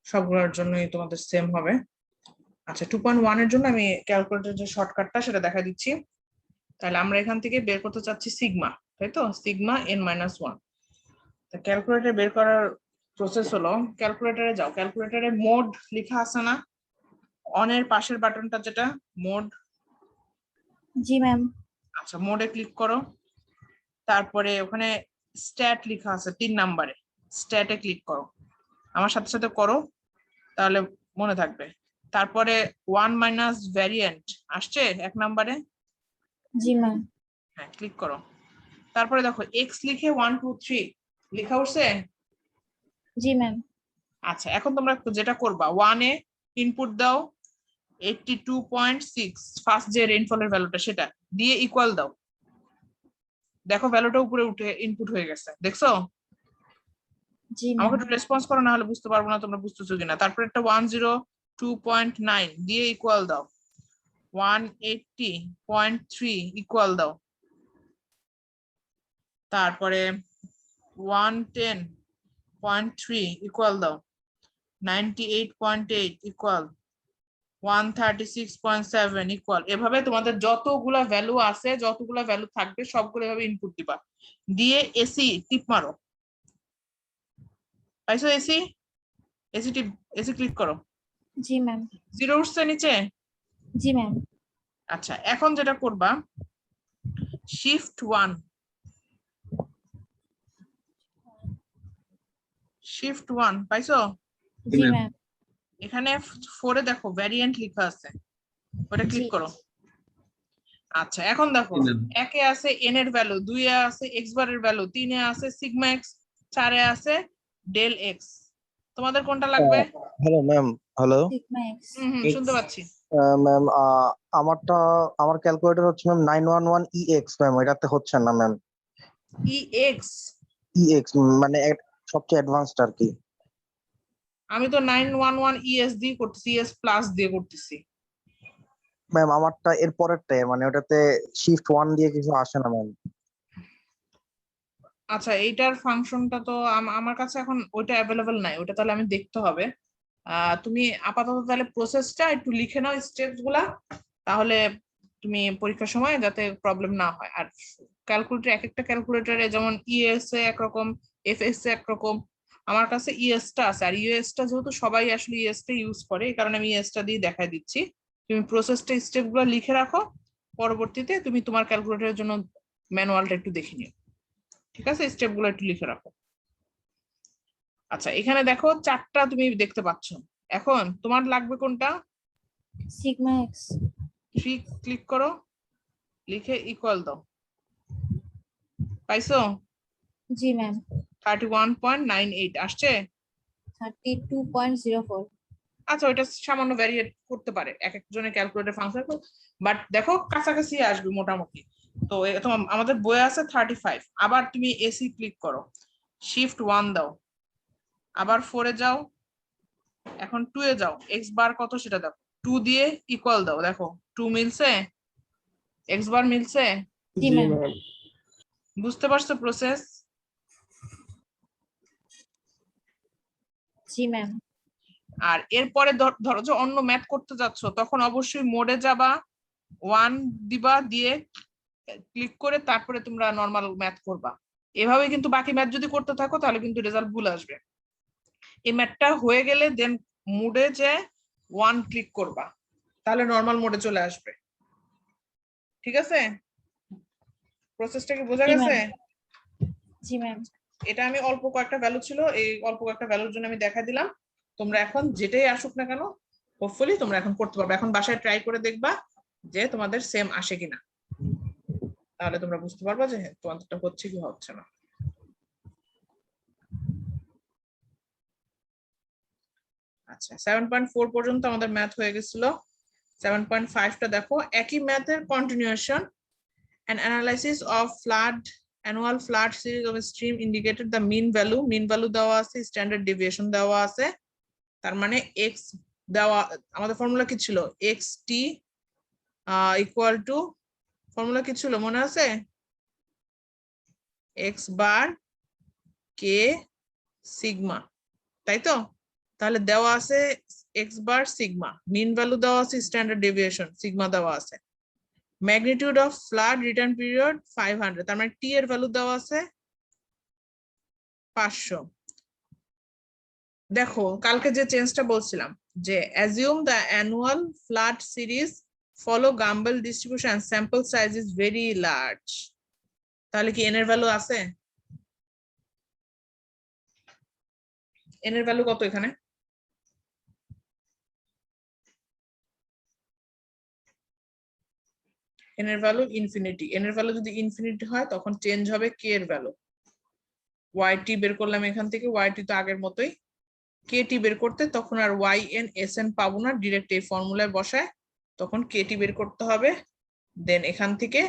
সবগুলোর জন্যই তোমাদের সেম হবে। আচ্ছা 2.1 এর জন্য আমি ক্যালকুলেটর যে শর্টকাটটা সেটা দেখা দিচ্ছি। তাহলে আমরা এখান থেকে বের করতে চাচ্ছি সিগমা, তাই তো, সিগমা n-1। ক্যালকুলেটর বের করার প্রসেস হলো, ক্যালকুলেটরে যাও, ক্যালকুলেটরে মোড লেখা আছে না, অনের পাশের বাটনটা যেটা মোড। জি ম্যাম। আচ্ছা মোডে ক্লিক করো, তারপরে ওখানে স্ট্যাট লেখা আছে 3 নম্বরে, স্ট্যাটে ক্লিক করো, আমার সাথে সাথে করো তাহলে মনে থাকবে। তারপরে 1 মাইনাস ভ্যারিয়েন্ট আসছে 1 নম্বরে। জি ম্যাম। হ্যাঁ ক্লিক করো, তারপরে দেখো এক্স লিখে 1 2 3 লেখা উঠছে। জি ম্যাম। আচ্ছা এখন তোমরা যেটা করবা, 1 এ ইনপুট দাও 82.6, ফার্স্ট যে রেইনফলের ভ্যালুটা সেটা দিয়ে ইকুয়াল দাও। দেখো ভ্যালুটা উপরে উঠে ইনপুট হয়ে গেছে, দেখছো? জি আমাকে ম্যাম। একটু রেসপন্স করো, না হলে বুঝতে পারবো না তোমরা বুঝতেছো কিনা। তারপরে একটা 102.9 দিয়ে ইকুয়াল দাও, 180.3 ইকুয়াল দাও, তারপরে 110.3 ইকুয়াল দাও, 98.8 ইকুয়াল, 136.7 ইকুয়াল। এভাবে তোমাদের যতগুলা ভ্যালু আছে, যতগুলা ভ্যালু থাকবে সবগুলো এভাবে ইনপুট দিবা, দিয়ে এসি টিপ মারো। পাইছো এসি? এসি টিপ, এসি ক্লিক করো। জি ম্যাম। জিরো উঠছে নিচে। জি ম্যাম। আচ্ছা এখন যেটা করবা, শিফট 1, শিফট 1 পাইছো? জি ম্যাম। এখানে 4 এ দেখো ভ্যারিয়েন্ট লেখা আছে, ওটা জি। ক্লিক করো। আচ্ছা এখন দেখো, একে আছে n এর ভ্যালু, 2 এ আছে x বারের ভ্যালু, 3 এ আছে সিগমা x, 4 এ আছে ডেল x। তোমাদের কোনটা লাগবে? Hello ma'am. Hello sigma x. শুনতে পাচ্ছি। ম্যাম, আমার ক্যালকুলেটর হচ্ছে ম্যাম 911 EX ম্যাম, এটাতে হচ্ছে না ম্যাম। ex? EX মানে সবচেয়ে অ্যাডভান্সড আর কি। আমি তো 911 es দিয়ে করতেছি, es প্লাস দিয়ে করতেছি। ম্যাম আমারটা এর পরেরটাই, মানে ওটাতে শিফট 1 দিয়ে কিছু আসে না ম্যাম। আচ্ছা এইটার ফাংশনটা তো আমার কাছে এখন ওইটা অ্যাভেলেবল নাই, ওটা তাহলে আমি দেখতে হবে। তুমি আপাতত তাহলে প্রসেসটা একটু লিখে নাও, স্টেপস গুলা, তাহলে তুমি পরীক্ষার সময় যাতে প্রবলেম না হয়। আর ক্যালকুলেটর, এক একটা ক্যালকুলেটরে যেমন ইএস এ একরকম, এফএস এ একরকম, আমার কাছে ইএস টা আছে। আর ইএস টা যেহেতু সবাই আসলে ইএস টা ইউজ করে, এই কারণে আমি ইএস টা দিয়ে দেখাই দিচ্ছি। তুমি প্রসেসটা, স্টেপ গুলো লিখে রাখো, পরবর্তীতে তুমি তোমার ক্যালকুলেটরের জন্য ম্যানুয়ালটা একটু দেখে নিও, ঠিক আছে? স্টেপ গুলো একটু লিখে রাখো। আচ্ছা এখানে দেখো 4টা তুমি দেখতে পাচ্ছ, এখন তোমার লাগবে কোনটা? Sigma x. 3 ক্লিক করো, লিখে ইকুয়াল দাও। পাইছো? জি ম্যাম। 31.98 আসছে। 32.04। আচ্ছা ওইটা সামান্য ভ্যারিয়েট করতে পারে, এক একজনের ক্যালকুলেটর ফাংশন, বাট দেখো কাছাকাছি আসবে মোটামুটি। তো তোমার আমাদের বইয়ে আছে 35। আবার তুমি এসি ক্লিক করো, শিফট 1 দাও, আবার 4 এ যাও, এখন 2 এ যাও, এক্স বার কত সেটা দেখো, 2 দিয়ে ইকুয়াল দাও, দেখো 2 মিলছে, এক্স বার মিলছে। জি ম্যাম। বুঝতে পারছো প্রসেস? জি ম্যাম। আর এরপরে ধরো যে অন্য ম্যাথ করতে যাচ্ছ, তখন অবশ্যই মোডে যাবা, 1 দিবা, দিয়ে ক্লিক করে তারপরে তোমরা নর্মাল ম্যাথ করবা। এভাবে কিন্তু বাকি ম্যাথ যদি করতে থাকো তাহলে কিন্তু রেজাল্ট ভুল আসবে। এই ম্যাথটা হয়ে গেলে দেন মোডে যে 1 ক্লিক করবা, তাহলে নর্মাল মোডে চলে আসবে। ঠিক আছে? প্রসেসটা কি বোঝা গেছে? জি ম্যাম। এটা আমি অল্প কয়েকটা ভ্যালু ছিল, এই অল্প কয়েকটা ভ্যালুর জন্য আমি দেখা দিলাম। তোমরা এখন যেটাই আসুক না কেন, হোপফুলি তোমরা এখন করতে পারবে। এখন বাসায় ট্রাই করে দেখবা যে তোমাদের সেম আসে কিনা, তাহলে তোমরা বুঝতে পারবা যে হ্যাঁ তোমাদেরটা হচ্ছে কি হচ্ছে না। আচ্ছা 7.4 পর্যন্ত আমাদের ম্যাথ হয়ে গেছিল। 7.5 টা দেখো, একই ম্যাথের continuation, an analysis of annual flood series of a stream indicated the mean value দেওয়া আছে, স্ট্যান্ডার্ড ডেভিয়েশন দেওয়া আছে। তার মানে x দেওয়া, আমাদের ফর্মুলা কি ছিল? xt ইকুয়াল টু, ফর্মুলা কি ছিল মনে আছে? x বার k সিগমা, তাই তো? তাহলে দেওয়া আছে x bar sigma, mean value দেওয়া আছে, স্ট্যান্ডার্ড ডেভিয়েশন সিগমা দেওয়া আছে, magnitude of flood return period 500, তার মানে টি এর ভ্যালু দেওয়া আছে 500। দেখো কালকে যে চেঞ্জটা বলছিলাম যে assume the annual flood series follow Gumbel distribution, sample size is very large, তাহলে কি এন এর ভ্যালু আছে? এন এর ভ্যালু কত এখানে? এন এর ভ্যালু ইনফিনিটি, এন এর ভ্যালু যদি ইনফিনিটি হয় তখন চেঞ্জ হবে কে এর ভ্যালু। ওয়াইটি বের করলাম এখান থেকে, ওয়াইটি তো আগের মতোই, কেটি বের করতে তখন আর ওয়াই এন এস এন পাবো না, ডিরেক্ট এই ফর্মুলায় বসায় তখন কেটি বের করতে হবে, দেন এখান থেকে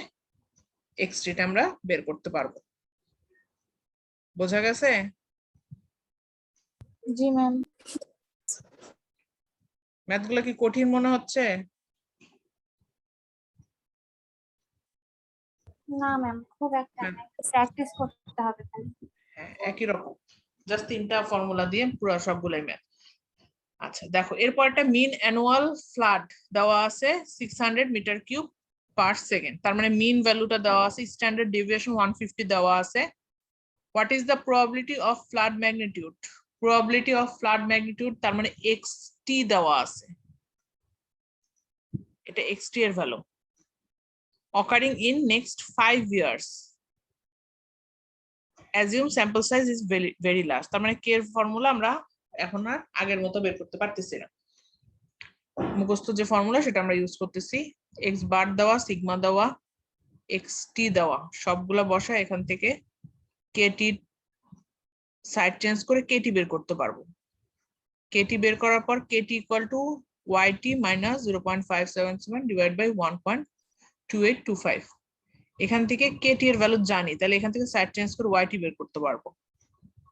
এক্সটিটা আমরা বের করতে পারবো। বোঝা গেছে? জি ম্যাম। ম্যাথগুলো কি কঠিন মনে হচ্ছে? না ম্যাম, খুব একটা ম্যাম, না, একটু প্র্যাকটিস করতে হবে খালি। হ্যাঁ একই রকম, জাস্ট 3টা ফর্মুলা দিয়ে পুরো সবগুলাই ম্যাথ। আচ্ছা দেখো এরপর একটা মিন অ্যানুয়াল ফ্লাড দেওয়া আছে 600 মিটার কিউব পার সেকেন্ড, তার মানে মিন ভ্যালুটা দেওয়া আছে, স্ট্যান্ডার্ড ডেভিয়েশন 150 দেওয়া আছে। What is the probability of flood magnitude? Probability of flood magnitude তার মানে এক্সটি দেওয়া আছে, এটা এক্সটি এর value, occurring in next 5 years, assume sample size is very very large, তার মানে কে এর ফর্মুলা আমরা এখন আর আগের মতো বের করতে পারতেছি না, মুখস্থ যে ফর্মুলা সেটা আমরা ইউজ করতেছি। এক্স বার দেওয়া, সিগমা দেওয়া, এক্সটি দেওয়া, সবগুলা বসা এখান থেকে কেটি সাইড চেঞ্জ করে কেটি বের করতে পারবো। কেটি বের করার পর KT equal to YT minus 0.577 divide by 1.2825, এখান থেকে কেটি এর ভ্যালু জানি, তাহলে এখান থেকে সাইড চেঞ্জ করে ওয়াইটি বের করতে পারবো।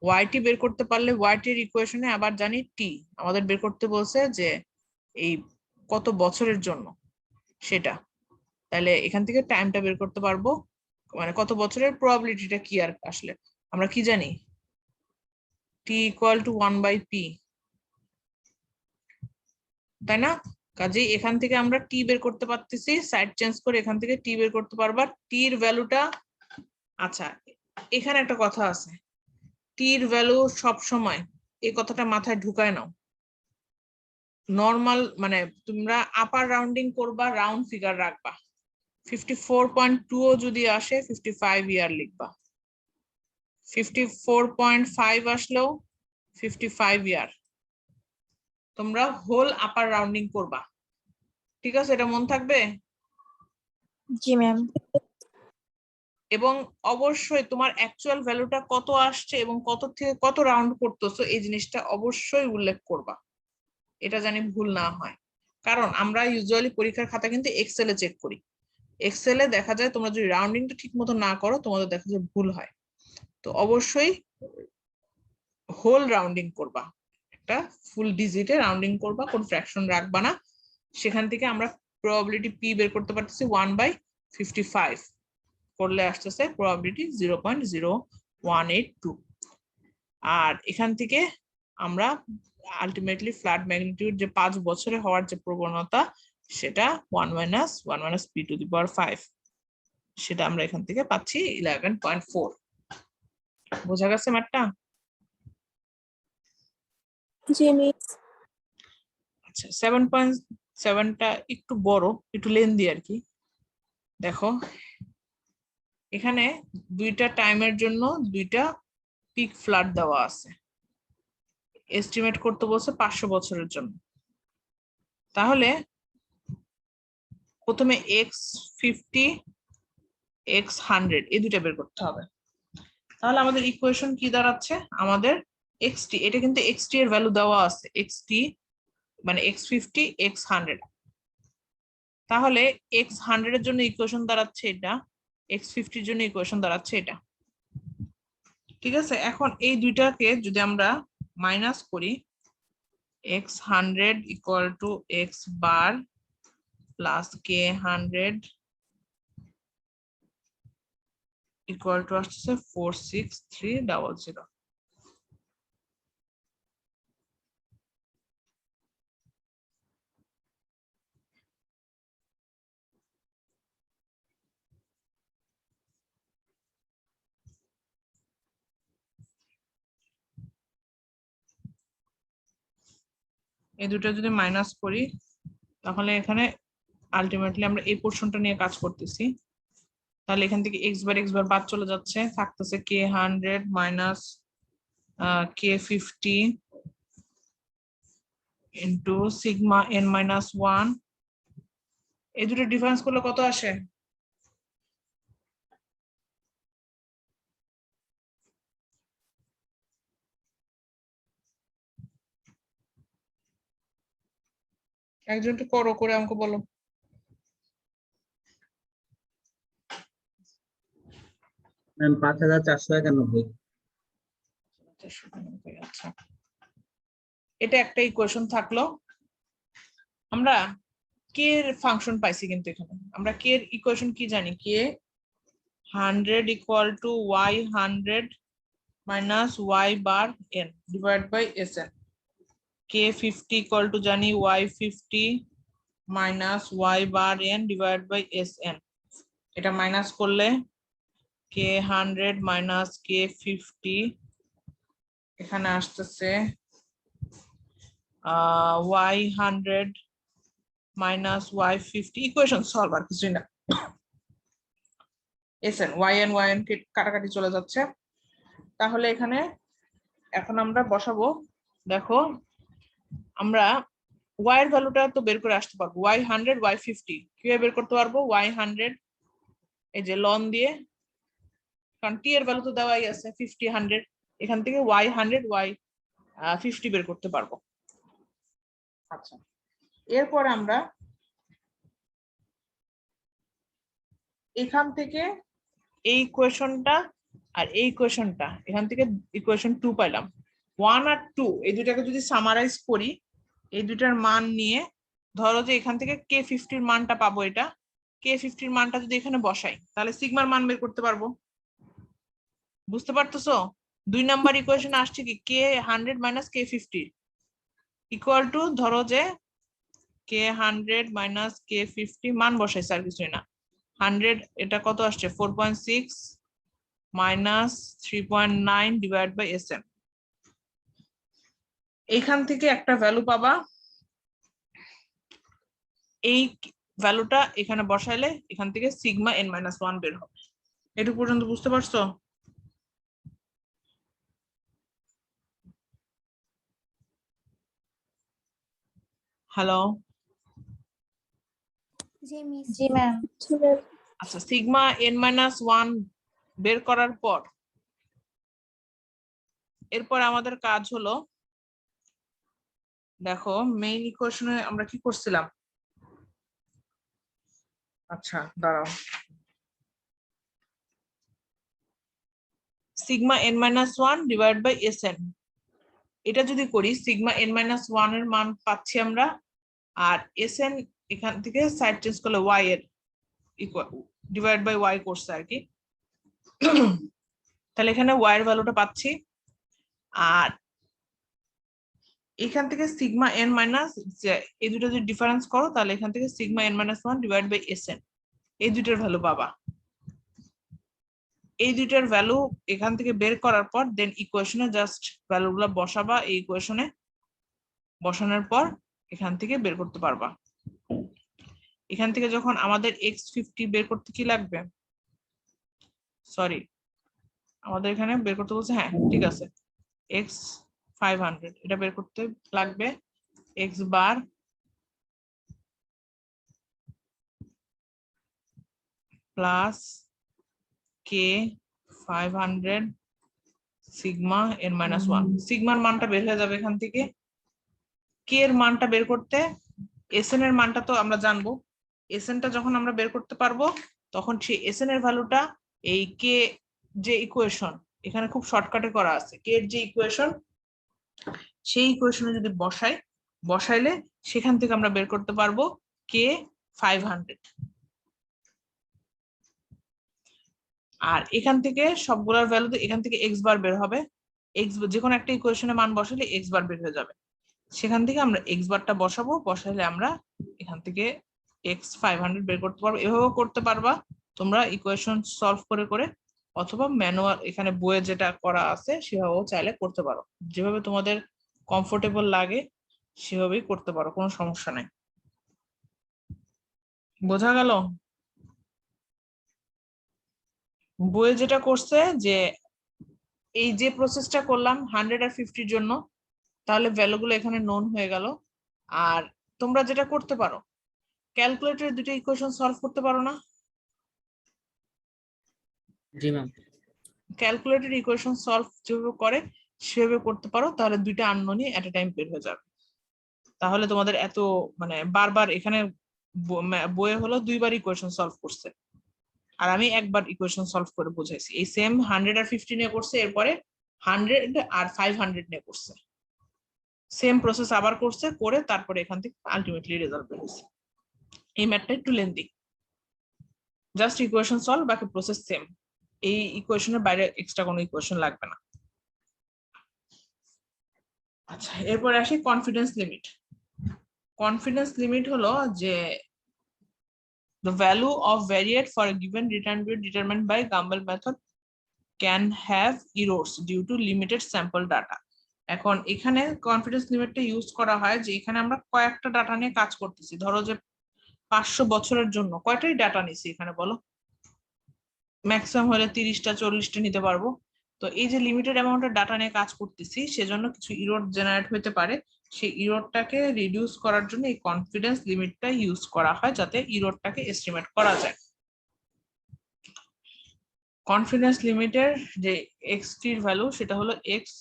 ওয়াইটি বের করতে পারলে ওয়াইটি এর ইকুয়েশনে আবার জানি টি, আমাদের বের করতে বলছে যে এই কত বছরের জন্য সেটা, তাহলে এখান থেকে টাইমটা বের করতে পারবো, মানে কত বছরের প্রবাবিলিটিটা কি আর আসলে আমরা কি জানি, টি ইকুয়াল টু 1/p, তাই না? কাজেই এখান থেকে আমরা টি বের করতে পারতেছি, সাইড চেঞ্জ করে এখান থেকে টি বের করতে পারবা, টি এর ভ্যালুটা। আচ্ছা এখানে একটা কথা আছে, টি এর ভ্যালু সব সময়, এই কথাটা মাথায় ঢুকায় নাও, নরমাল মানে তোমরা আপার রাউন্ডিং করবা, রাউন্ড ফিগার রাখবা, 54.2 যদি আসে 55 ইয়ার লিখবা, 54.5 আসলেও 55 ইয়ার, তোমরা হোল আপার রাউন্ডিং করবা, ঠিক আছে? এটা মন থাকবে। জি ম্যাম। এবং অবশ্যই তোমার অ্যাকচুয়াল ভ্যালুটা কত আসছে এবং কত থেকে কত রাউন্ড করতেছো এই জিনিসটা অবশ্যই উল্লেখ করবা, এটা জানি ভুল না হয়, কারণ আমরা ইউজুয়ালি পরীক্ষার খাতা কিন্তু এক্সেলে চেক করি, এক্সেলে দেখা যায় তোমরা যদি রাউন্ডিংটা ঠিক মতো না করো তোমাদের দেখা যায় ভুল হয়, তো অবশ্যই হোল রাউন্ডিং করবা, একটা ফুল ডিজিটে রাউন্ডিং করবা, কোন ফ্র্যাকশন রাখবা না, সেখান থেকে আমরা প্রবাবিলিটি পি বের করতে পারতেছি 1/55 করলে আসতেছে প্রবাবিলিটি 0.0182, আর এখান থেকে আমরা আলটিমেটলি ফ্ল্যাট ম্যাগনিটিউড যে 5 বছরে হওয়ার যে প্রবণতা সেটা 1 - 1 - p⁵, সেটা আমরা এখান থেকে পাচ্ছি 11.4। বোঝা গেছে ম্যাটটা? জি মিস। আচ্ছা 7.7টা একটু বড়, একটু লেন্দি আর কি। দেখো এখানে দুইটা টাইমের জন্য দুইটা পিক ফ্লাড দেওয়া আছে, এস্টিমেট করতে বলছে 500 বছরের জন্য, তাহলে প্রথমে x50 x100 এই দুইটা বের করতে হবে, তাহলে আমাদের ইকুয়েশন কি দাঁড়াচ্ছে, আমাদের xt, এটা কিন্তু xt এর ভ্যালু দেওয়া আছে, xt মানে x50 x100, তাহলে x100 এর জন্য ইকুয়েশন দাঁড়াচ্ছে এটা, x50 এর জন্য ইকুয়েশন দাঁড়াচ্ছে এটা, ঠিক আছে? এখন এই দুইটাকে যদি আমরা মাইনাস করি, x100 equal to x bar plus k100 equal to আসছে 46300, এই দুটো যদি মাইনাস করি তাহলে এখানে আলটিমেটলি আমরা এই পোর্শনটা নিয়ে কাজ করতেছি। তাহলে এখান থেকে x বার বাদ চলে যাচ্ছে, থাকতেছে k100 minus k50 into sigma n-1। এই দুটো ডিফারেন্স করলে কত আসে? একজনকে করো, করে আমাকে বলো। ম্যাম 5491। আচ্ছা, এটা একটা ইকুয়েশন থাকলো। আমরা কে এর ফাংশন পাইছি, কিন্তু এখানে আমরা কে এর ইকুয়েশন কি জানি? K 100 equal to y100 minus y bar n divide by sn। k50 equal to জানি y50 minus y bar n divide by sn। এটা মাইনাস করলে k100 মাইনাস k50 এখানে আসতেছে y100 minus y50 equation solve, আর কিছুই না। sn yn কাটাকাটি চলে যাচ্ছে। তাহলে এখানে এখন আমরা বসাবো। দেখো আমরা y এর ভ্যালুটা তো বের করে আসতে পারবো, y100 y50 কিভাবে বের করতে পারবো? y100 এই যে লন দিয়ে, কারণ t এর ভ্যালু তো দেওয়াই আছে 50 100, এখান থেকে y100 y50 বের করতে পারবো। আচ্ছা, এরপর আমরা এখান থেকে এই ইকুয়েশনটা আর এই ইকুয়েশনটা, এখান থেকে ইকুয়েশন 2 পাইলাম। 1 আর 2 এই দুটাকে যদি সামারাইজ করি, এই দুটার মান নিয়ে ধরো যে এখান থেকে k50 এর মানটা পাবো, এটা k50 এর মানটা যদি এখানে বসাই তাহলে সিগমার মান বের করতে পারবো। বুঝতে পারতেছো? 2 নাম্বার ইকুয়েশন আসছে কি k100 minus k50 equal two, ধরো যে k100 মাইনাস k50 মান বসাইছে, আর কিছুই না। 100 এটা কত আসছে 4.6 মাইনাস 3.9 ডিভাইড বাই sn। এইখান থেকে একটা ভ্যালু পাবা, এই ভ্যালুটা এখানে বসাইলে এখান থেকে সিগমা n-1 বের হবে। এটুকু পর্যন্ত বুঝতে পারছো? হ্যালো, জি মিস। জি ম্যাম। আচ্ছা, সিগমা n-1 বের করার পর এরপর আমাদের কাজ হলো, দেখো মেইন ইকুয়েশনে আমরা কি করছিলাম? আচ্ছা দাঁড়াও, sigma n-1 divide by sn, এটা যদি করি সিগমা n-1 এর মান পাচ্ছি আমরা, আর sn এখান থেকে সাইড চেঞ্জ করলে y এর ডিভাইড বাই y করছে আর কি। তাহলে এখানে y এর ভ্যালুটা পাচ্ছি, আর এখান থেকে সিগমা n মাইনাস, এই দুটো যদি ডিফারেন্স করো তাহলে এখান থেকে sigma n-1 divide by sn এই দুইটার ভ্যালু পাবা। এই দুইটার ভ্যালু এখান থেকে বের করার পর দেন ইকুয়েশনে জাস্ট ভ্যালুগুলো বসাবা, এই ইকুয়েশনে বসানোর পর এখান থেকে বের করতে পারবা। এখান থেকে যখন আমাদের x50 বের করতে কি লাগবে, সরি আমাদের এখানে বের করতে বলছে, হ্যাঁ ঠিক আছে, x500 এটা বের করতে লাগবে x বার প্লাস k500 সিগমা n-1। সিগমার মানটা বের হয়ে যাবে এখান থেকে। কে এর মানটা বের করতে sn এর মানটা তো আমরা জানবো, sn টা যখন আমরা বের করতে পারবো তখন সেই sn এর ভ্যালুটা এই কে যে ইকুয়েশন এখানে খুব শর্টকাটে করা আছে, কে এর যে ইকুয়েশন সেই ইকুয়েশনে যদি বসাইলে সেখান থেকে আমরা বের করতে পারবো k500। আর এখান থেকে সবগুলোর ভ্যালু, এখান থেকে x বার বের হবে, x যে কোনো একটা ইকুয়েশনে মান বসালে x বার বের হয়ে যাবে, সেখান থেকে আমরা x বারটা বসাবো, বসাইলে আমরা এখান থেকে x500 বের করতে পারবো। এভাবেও করতে পারবা তোমরা ইকুয়েশন সলভ করে করে, অথবা ম্যানুয়াল এখানে বইয়ে যেটা করা আছে সেভাবেও চাইলে করতে পারো, যেভাবে তোমাদের কমফোর্টেবল লাগে সেভাবেই করতে পারো, কোনো সমস্যা নাই। বোঝা গেল? বইয়ে যেটা করছে যে এই যে প্রসেসটা করলাম 100 আর 50-র জন্য, তাহলে ভ্যালুগুলো এখানে নোন হয়ে গেল। আর তোমরা যেটা করতে পারো, ক্যালকুলেটরে দুটো ইকুয়েশন সলভ করতে পারো না? জি ম্যাম। ক্যালকুলেটর ইকুয়েশন সলভ যেভাবে করে সেভাবে করতে পারো, তাহলে দুইটা আননোনই এট এ টাইম বের হয়ে যাবে। তাহলে তোমাদের এত মানে বারবার এখানে বইয়ে হলো দুইবার ইকুয়েশন সলভ করছে, আর আমি একবার ইকুয়েশন সলভ করে বুঝাইছি। এই সেম 100 আর 50 নিয়ে করছে, এরপরে 100 আর 500 নিয়ে করছে, সেম প্রসেস আবার করছে, করে তারপরে এখান থেকে আলটিমেটলি রেজাল্ট বের হয়েছে। এই ম্যাথটা একটু লেন্দি, জাস্ট ইকুয়েশন সলভ, বাকি প্রসেস সেম। এই ইকুয়েশনের বাইরে এক্সট্রা কোনো ইকুয়েশন লাগবে না। আচ্ছা, এরপরে আসি কনফিডেন্স লিমিট। কনফিডেন্স লিমিট হলো যে the value of variate for a given return rate determined by Gumbel method can have errors due to limited sample data. এখন এখানে কনফিডেন্স লিমিটটা ইউজ করা হয় যে এখানে আমরা কয়েকটা ডাটা নিয়ে কাজ করতেছি। ধরো যে 500 বছরের জন্য কয়টাই ডাটা নিছি এখানে বলো? ম্যাক্সিমাম হলে 30টা 40টা নিতে পারবো। তো এই যে লিমিটেড অ্যামাউন্টের ডাটা নিয়ে কাজ করতেছি, সেজন্য কিছু ইরর জেনারেট হতে পারে। সেই ইররটাকে রিডিউস করার জন্য এই কনফিডেন্স লিমিটটা ইউজ করা হয়, যাতে ইররটাকে এস্টিমেট করা যায়। কনফিডেন্স লিমিটের যে এক্স টির ভ্যালু, সেটা হলো x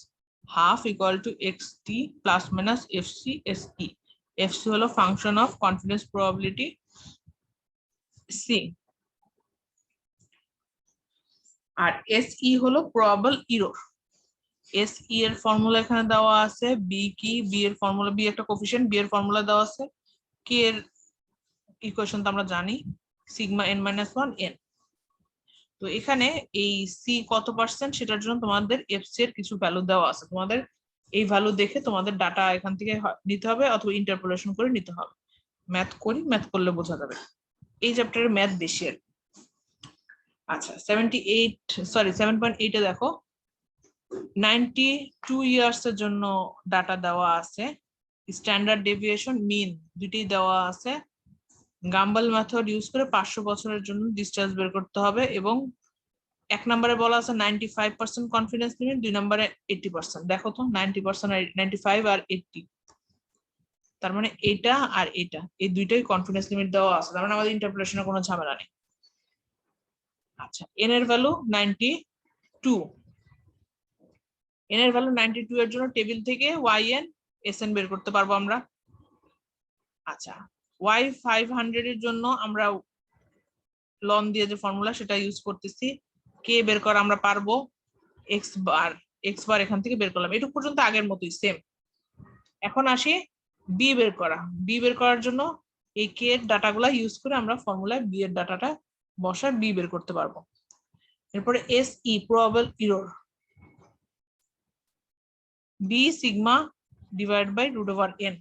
half equal to x t plus minus f c s e. F c হলো function of confidence probability c, আর এস ই হলো প্রবাবল ইরর। এস ই এর ফর্মুলা এখানে দেওয়া আছে, বি কি, বি এর ফর্মুলা, বি একটা কোফিশিয়েন্ট, বি এর ফর্মুলা দেওয়া আছে, কে এর ইকুয়েশন তো আমরা জানি, sigma N minus one N. তো এখানে এই সি কত পার্সেন্ট সেটার জন্য তোমাদের এফ সি এর কিছু ভ্যালু দেওয়া আছে। তোমাদের এই ভ্যালু দেখে তোমাদের ডাটা এখান থেকে নিতে হবে, অথবা ইন্টারপোলেশন করে নিতে হবে। ম্যাথ করি, ম্যাথ করলে বোঝা যাবে। এই চ্যাপ্টারের ম্যাথ বেশি আর। আচ্ছা, 7.8 দেখো 92 ইয়ার্স এর জন্য ডাটা দেওয়া আছে, স্ট্যান্ডার্ড ডেভিয়েশন মিন দুইটাই দেওয়া আছে। গাম্বল মেথড ইউজ করে 500 বছরের জন্য ডিসচার্জ বের করতে হবে, এবং 1 নম্বরে বলা আছে 95% কনফিডেন্স লিমিট, 2 নম্বরে 80%। দেখো তো 90% আর 95 আর 80, তার মানে এটা আর এটা, এই দুইটাই কনফিডেন্স লিমিট দেওয়া আছে, তার মানে আমাদের ইন্টারপ্রিটেশনের কোনো ঝামেলা নেই। আচ্ছা, এন এর ভ্যালু 92, এন এর ভ্যালু 92 এর জন্য টেবিল থেকে ওয়াই এন এস এন বের করতে পারবো আমরা। আচ্ছা, ওয়াই 500 এর জন্য আমরা লন দিয়ে যে ফর্মুলা সেটা ইউজ করতেছি, কে বের করা আমরা পারবো, এক্স বার এখান থেকে বের করলাম, এটুকু পর্যন্ত আগের মতোই সেম। এখন আসি বি বের করা। বি বের করার জন্য এই কে এর ডাটাগুলা ইউজ করে আমরা ফর্মুলায় বি এর ডাটাটা বসায় বি বের করতে পারবো। এরপরে S E probable error, be sigma divide by root over N.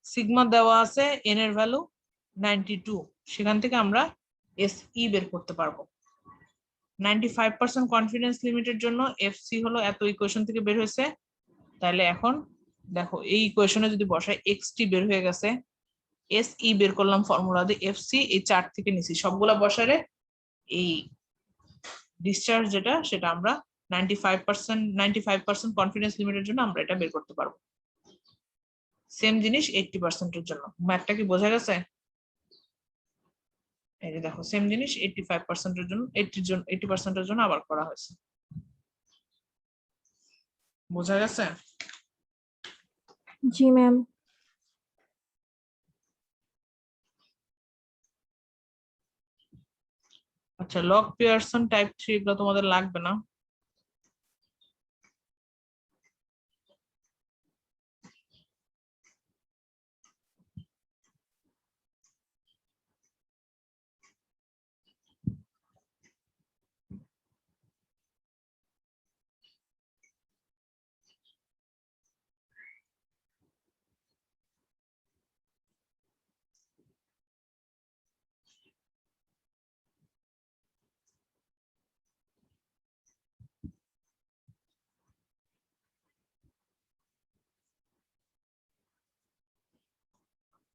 Sigma দেওয়া আছে, এন এর ভ্যালু 92, সেখান থেকে আমরা এস ই বের করতে পারবো। 95% কনফিডেন্স লিমিটের জন্য এফ সি হলো এত, ইকুয়েশন থেকে বের হয়েছে। তাহলে এখন দেখো এই ইকুয়েশনে যদি বসাই, এক্স টি বের হয়ে গেছে, এস ই বের করলাম ফর্মুলা দিয়ে, এফ সি এই চার্ট থেকে নিছি, সবগুলা বসারে এই ডিসচার্জ যেটা সেটা আমরা 95% কনফিডেন্স লিমিটের জন্য আমরা এটা বের করতে পারবো। সেম জিনিস 80% এর জন্য। ম্যাথটা কি বোঝা গেছে? এই যে দেখো সেম জিনিস 85% এর জন্য, 80% এর জন্য আবার করা হয়েছে। বোঝা গেছে? জি ম্যাম। আচ্ছা, লগ পিয়ারসন টাইপ 3 এগুলো তোমাদের লাগবে না।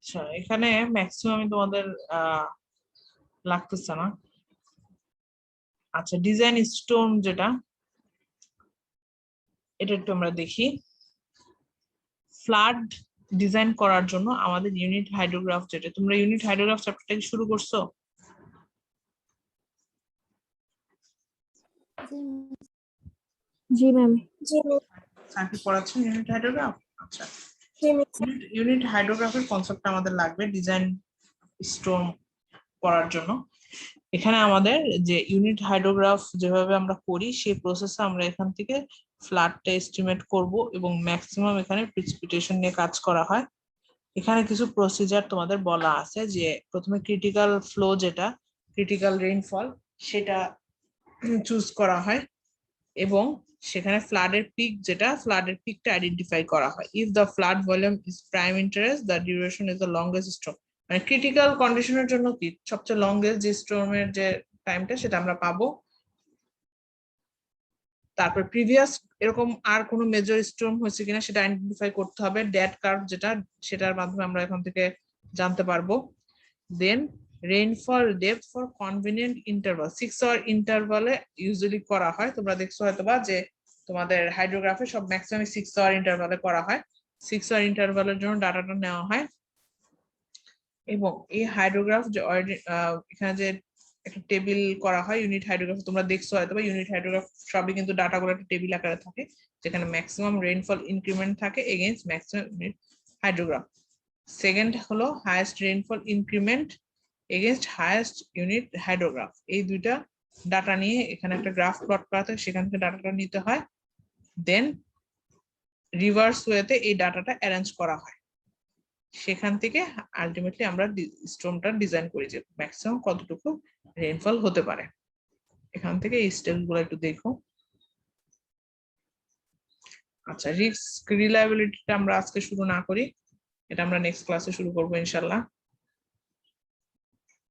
আচ্ছা, এখানে ম্যাক্সিমাম তোমাদের লাগতেছে না। আচ্ছা, ডিজাইন স্টোন যেটা, এটা একটু আমরা দেখি। ফ্লাড ডিজাইন করার জন্য আমাদের ইউনিট হাইড্রোগ্রাফ, যেটা তোমরা ইউনিট হাইড্রোগ্রাফ চ্যাপ্টারটা কি শুরু করছো? জি ম্যাম। জি স্যার কি পড়াচ্ছেন ইউনিট হাইড্রোগ্রাফ? আচ্ছা, ম্যাম। ইউনিট হাইড্রোগ্রাফের কনসেপ্ট আমাদের লাগবে ডিজাইন স্টোন করার জন্য। এখানে আমাদের যে ইউনিট হাইড্রোগ্রাফ যেভাবে আমরা করি সেই প্রসেসে আমরা এখান থেকে ফ্ল্যাটটা এস্টিমেট করব এবং ম্যাক্সিমাম এখানে প্রিসিপিটেশন নিয়ে কাজ করা হয়। এখানে কিছু প্রসিজার তোমাদের বলা আছে, যে প্রথমে ক্রিটিক্যাল ফ্লো, যেটা ক্রিটিক্যাল রেইনফল, সেটা চুজ করা হয় এবং সেখানে ফ্লাডের পিক, যেটা ফ্লাডের পিকটা আইডেন্টিফাই করা হয়। If the flood volume is prime interest, the duration is the longest স্ট্রোম। মানে ক্রিটিক্যাল কন্ডিশনের জন্য কি সবচেয়ে লংগেস্ট যে স্টর্মের যে টাইমটা সেটা আমরা পাবো। তারপর প্রিভিয়াস এরকম আর কোনো মেজর স্টর্ম হয়েছে কিনা সেটা আইডেন্টিফাই করতে হবে, ড্যাট কার্ভ যেটা, সেটার মাধ্যমে আমরা এখান থেকে জানতে পারবো। Then rainfall depth for convenient interval, 6 hour ইন্টারভালে ইউজুয়ালি করা হয়। তোমরা দেখছো হয়তোবা যে তোমাদের হাইড্রোগ্রাফে সব ম্যাক্সিমাম 6 আওয়ার ইন্টারভালে করা হয়। 6 আওয়ার ইন্টারভালের জন্য ডাটাটা নেওয়া হয় এবং এই হাইড্রোগ্রাফ যে এখানে যে একটা টেবিল করা হয় ইউনিট হাইড্রোগ্রাফ, তোমরা দেখছো হয়তো বা ইউনিট হাইড্রোগ্রাফ সবই কিন্তু ডাটাগুলো একটা টেবিল আকারে থাকে, যেখানে ম্যাক্সিমাম রেইনফল ইনক্রিমেন্ট থাকে against maximum unit hydrograph. Second হলো highest rainfall increment against highest unit hydrograph. এই দুইটা ডাটা নিয়ে এখানে একটা গ্রাফ প্লট করা থাকে, সেখান থেকে ডাটাটা নিতে হয়। দেন রিভার্স ওয়েতে এই ডাটাটা অ্যারেঞ্জ করা হয়, সেখান থেকে আলটিমেটলি আমরা স্টোনটা ডিজাইন করি যে ম্যাক্সিমাম কতটুকু রেইনফল হতে পারে। এখান থেকে এই স্টেপস গুলো একটু দেখো। আচ্ছা, রিস্ক রিলায়েবিলিটিটা আমরা আজকে শুরু না করি, এটা আমরা নেক্সট ক্লাসে শুরু করবো ইনশাল্লাহ।